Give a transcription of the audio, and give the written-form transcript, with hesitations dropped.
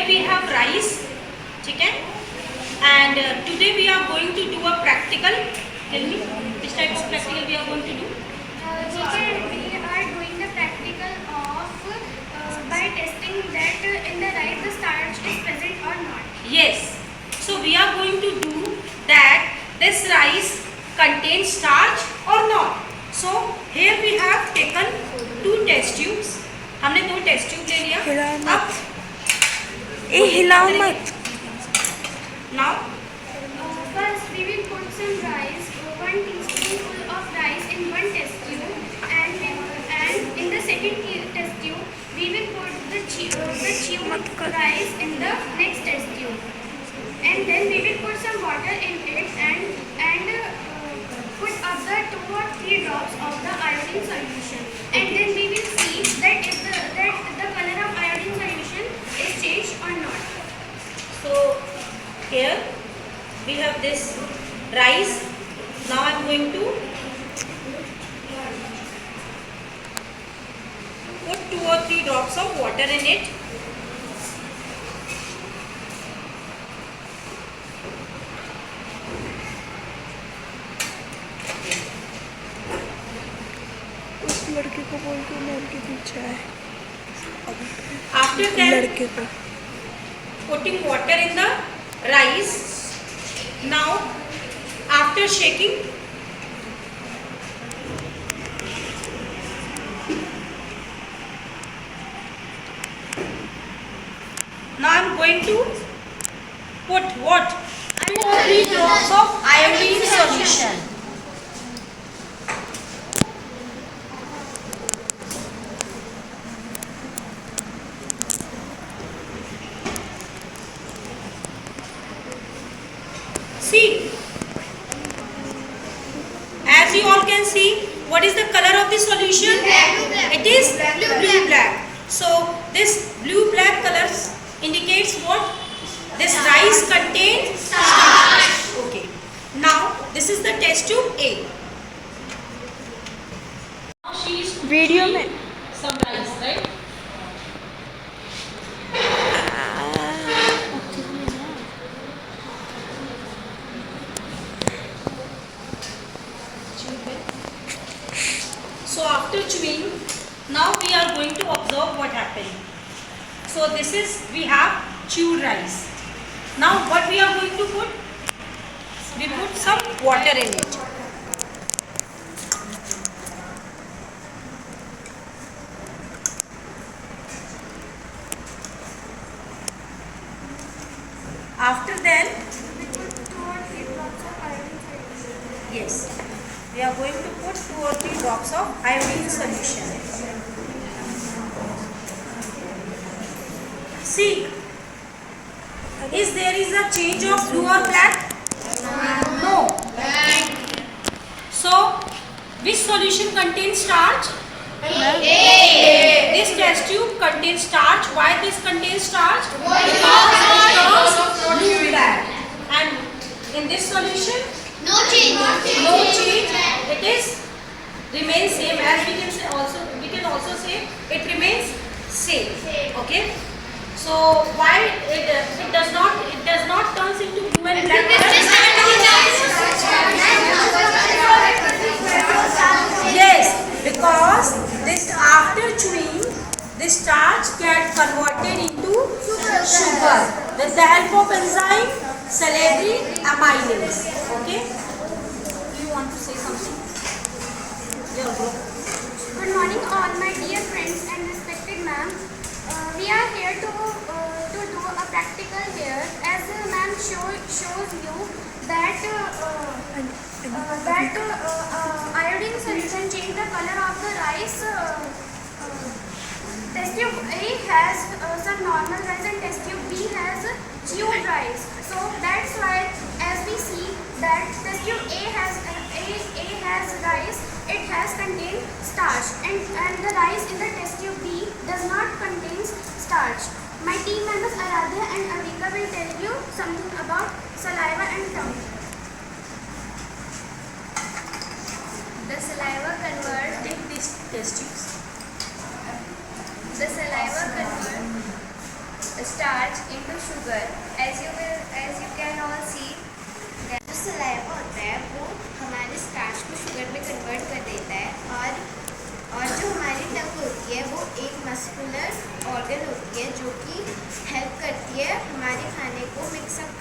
we have rice, chicken, and today we are going to do a practical. Tell me, which type of practical we are going to do? Teacher, we are doing the practical of by testing that in the rice the starch is present or not. Yes. So we are going to do that this rice contains starch or not. So here we have taken 2 test tubes. हमने 2 test tube ले लिया. अब हिलाओ मत. Now First we will put some rice, 1 teaspoonful of rice in 1 test tube, and in the second test tube we will put the chewed rice in the next test tube, and then we will put some water in it and put up the 2 or 3 drops of the iodine solution, and then we will see that if the color of iodine solution is changed or not. so here we have this rice. Now I am going to put 2 or 3 drops of water in it. उस लड़के को बोल के लड़के पीछे है. After that, लड़के को putting water in the rice. Now after shaking, now I am going to put what? 2 or 3 drops of iodine solution. See, as you all can see, what is the color of the solution? It is blue black. So this blue black colors indicates what? This rice contains starch. Okay. Now this is the test tube A. She is video में some rice, right? So after chewing, now we are going to observe what happened. So this is, we have chewed rice. Now what we are going to put? We put some water in it. After then, We put 2 or 3 drops of iodine solution. yes, we are going to put 2 or 3 drops of iodine solution. See, is a change of blue or black? No. So, which solution contains starch? This test tube contains starch. Why this contains starch? Because it turns blue black. And in this solution, No change. no change. It is remains same, as we can say also. We can also say it remains same. Okay. So why it does not turns into blue and black? Yes, because this after chewing, this starch get converted into sugar with the help of enzyme salivary amylase. Okay. Do you want to say something? Yeah, bro. Good morning all my dear friends and respected ma'am. We are here to do a practical here, as ma'am shows you that iodine solution change the color of the rice. Test tube A has some normal rice and test tube B has chewed rice. So that's why, as we see that test tube A has rice, it has contained starch, and the rice in the test tube B does not contain starch. My team members Aradhya and Avika will tell you something about saliva and tongue. The saliva converts. Take these test tubes. The saliva converts starch into sugar. As you can all see, जो saliva होता है वो हमारे starch को sugar में convert कर देता है, और जो हमारी टंग होती है वो एक मस्कुलर ऑर्गन होती है जो कि हेल्प करती है हमारे खाने को मिक्सअप